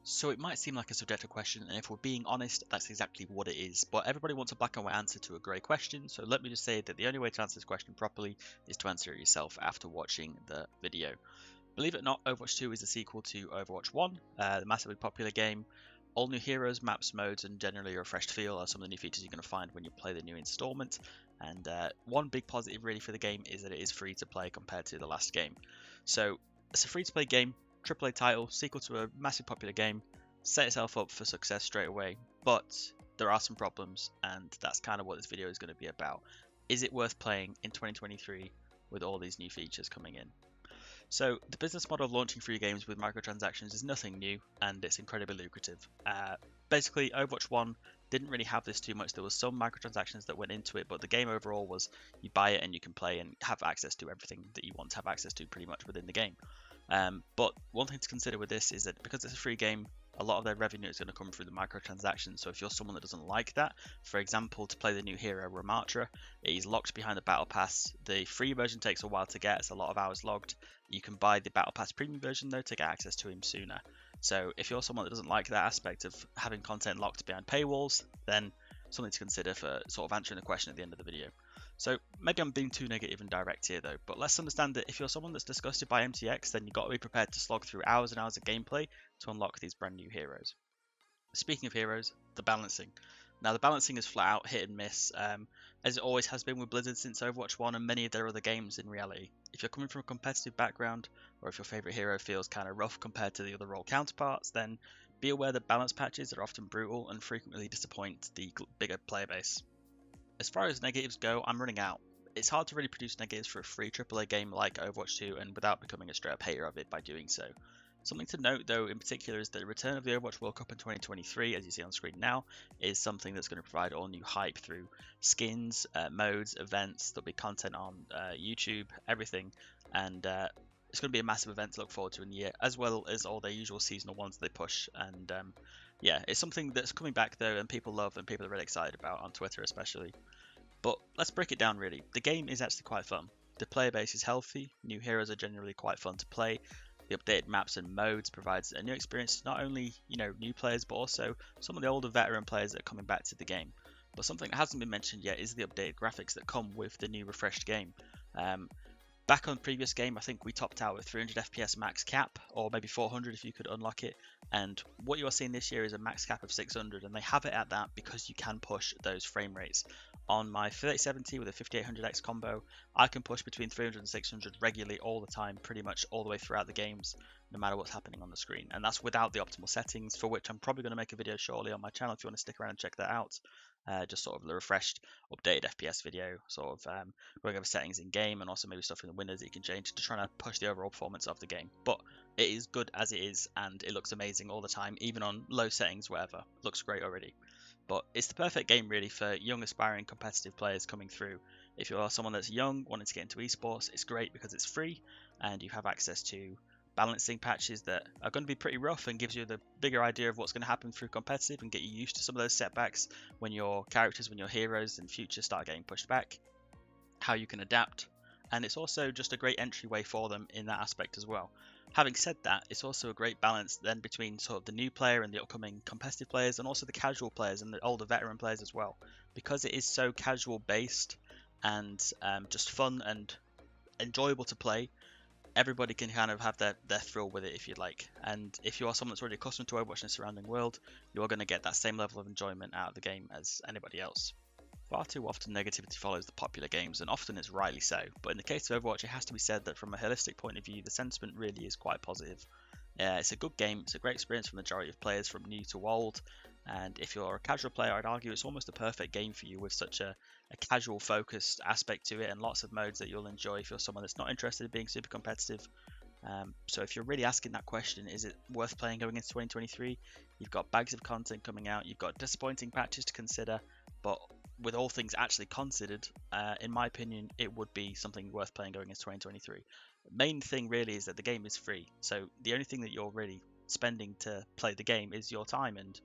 So it might seem like a subjective question, and if we're being honest, that's exactly what it is. But everybody wants a black and white answer to a grey question, so let me just say that the only way to answer this question properly is to answer it yourself after watching the video. Believe it or not, Overwatch 2 is a sequel to Overwatch 1, the massively popular game. All new heroes, maps, modes, and generally a refreshed feel are some of the new features you're going to find when you play the new installment. And one big positive really for the game is that it is free to play compared to the last game. So it's a free to play game, AAA title, sequel to a massive popular game, set itself up for success straight away. But there are some problems, and that's kind of what this video is going to be about. Is it worth playing in 2023 with all these new features coming in? So the business model of launching free games with microtransactions is nothing new, and it's incredibly lucrative. Basically, Overwatch 1 didn't really have this too much. There was some microtransactions that went into it, but the game overall was you buy it and you can play and have access to everything that you want to have access to pretty much within the game. But one thing to consider with this is that because it's a free game, a lot of their revenue is going to come through the microtransactions. So if you're someone that doesn't like that, for example, to play the new hero Ramatra, he's locked behind the battle pass. The free version takes a while to get, it's a lot of hours logged. You can buy the battle pass premium version though to get access to him sooner. So if you're someone that doesn't like that aspect of having content locked behind paywalls, then something to consider for sort of answering the question at the end of the video. So maybe I'm being too negative and direct here though, but let's understand that if you're someone that's disgusted by MTX, then you've got to be prepared to slog through hours and hours of gameplay to unlock these brand new heroes. Speaking of heroes, the balancing. Now the balancing is flat out hit and miss, as it always has been with Blizzard since Overwatch 1 and many of their other games in reality. If you're coming from a competitive background, or if your favourite hero feels kind of rough compared to the other role counterparts, then be aware that balance patches are often brutal and frequently disappoint the bigger player base. As far as negatives go, I'm running out. It's hard to really produce negatives for a free AAA game like Overwatch 2 and without becoming a straight up hater of it by doing so. Something to note though in particular is that the return of the Overwatch World Cup in 2023, as you see on screen now, is something that's going to provide all new hype through skins, modes, events, there'll be content on YouTube, everything, and it's going to be a massive event to look forward to in the year, as well as all their usual seasonal ones they push, and yeah, it's something that's coming back though and people love and people are really excited about on Twitter especially. But let's break it down really. The game is actually quite fun. The player base is healthy, new heroes are generally quite fun to play, the updated maps and modes provides a new experience to not only, new players but also some of the older veteran players that are coming back to the game. But something that hasn't been mentioned yet is the updated graphics that come with the new refreshed game. Back on previous game, I think we topped out with 300 FPS max cap, or maybe 400 if you could unlock it. And what you are seeing this year is a max cap of 600, and they have it at that because you can push those frame rates. On my 3070 with a 5800X combo, I can push between 300 and 600 regularly all the time, pretty much all the way throughout the games, no matter what's happening on the screen. And that's without the optimal settings, for which I'm probably going to make a video shortly on my channel if you want to stick around and check that out. Just sort of the refreshed, updated FPS video, sort of going over settings in game and also maybe stuff in the windows that you can change to try to push the overall performance of the game. But it is good as it is, and it looks amazing all the time, even on low settings, whatever. Looks great already. But it's the perfect game really for young aspiring competitive players coming through. If you are someone that's young, wanting to get into esports, it's great because it's free and you have access to balancing patches that are going to be pretty rough and gives you the bigger idea of what's going to happen through competitive and get you used to some of those setbacks when your characters, when your heroes in future start getting pushed back, how you can adapt. And it's also just a great entryway for them in that aspect as well. Having said that, it's also a great balance then between sort of the new player and the upcoming competitive players, and also the casual players and the older veteran players as well, because it is so casual based and just fun and enjoyable to play. Everybody can kind of have their thrill with it if you'd like. And if you are someone that's already accustomed to Overwatch and the surrounding world, you're going to get that same level of enjoyment out of the game as anybody else. Far too often negativity follows the popular games, and often it's rightly so, but in the case of Overwatch it has to be said that from a holistic point of view the sentiment really is quite positive. It's a good game, it's a great experience for the majority of players from new to old, and if you're a casual player I'd argue it's almost a perfect game for you with such a casual focused aspect to it and lots of modes that you'll enjoy if you're someone that's not interested in being super competitive. So if you're really asking that question, is it worth playing going into 2023? You've got bags of content coming out, you've got disappointing patches to consider, but with all things actually considered, in my opinion, it would be something worth playing going into 2023. The main thing really is that the game is free, so the only thing that you're really spending to play the game is your time, and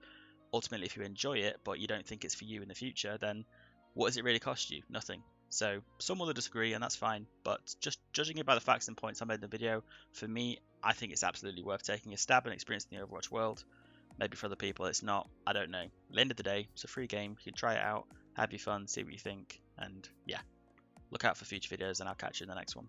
ultimately if you enjoy it but you don't think it's for you in the future, then what does it really cost you? Nothing. So some will disagree and that's fine, but just judging it by the facts and points I made in the video, for me, I think it's absolutely worth taking a stab and experiencing the Overwatch world. Maybe for other people it's not. I don't know. At the end of the day, it's a free game. You can try it out, have your fun, see what you think, and yeah. Look out for future videos, and I'll catch you in the next one.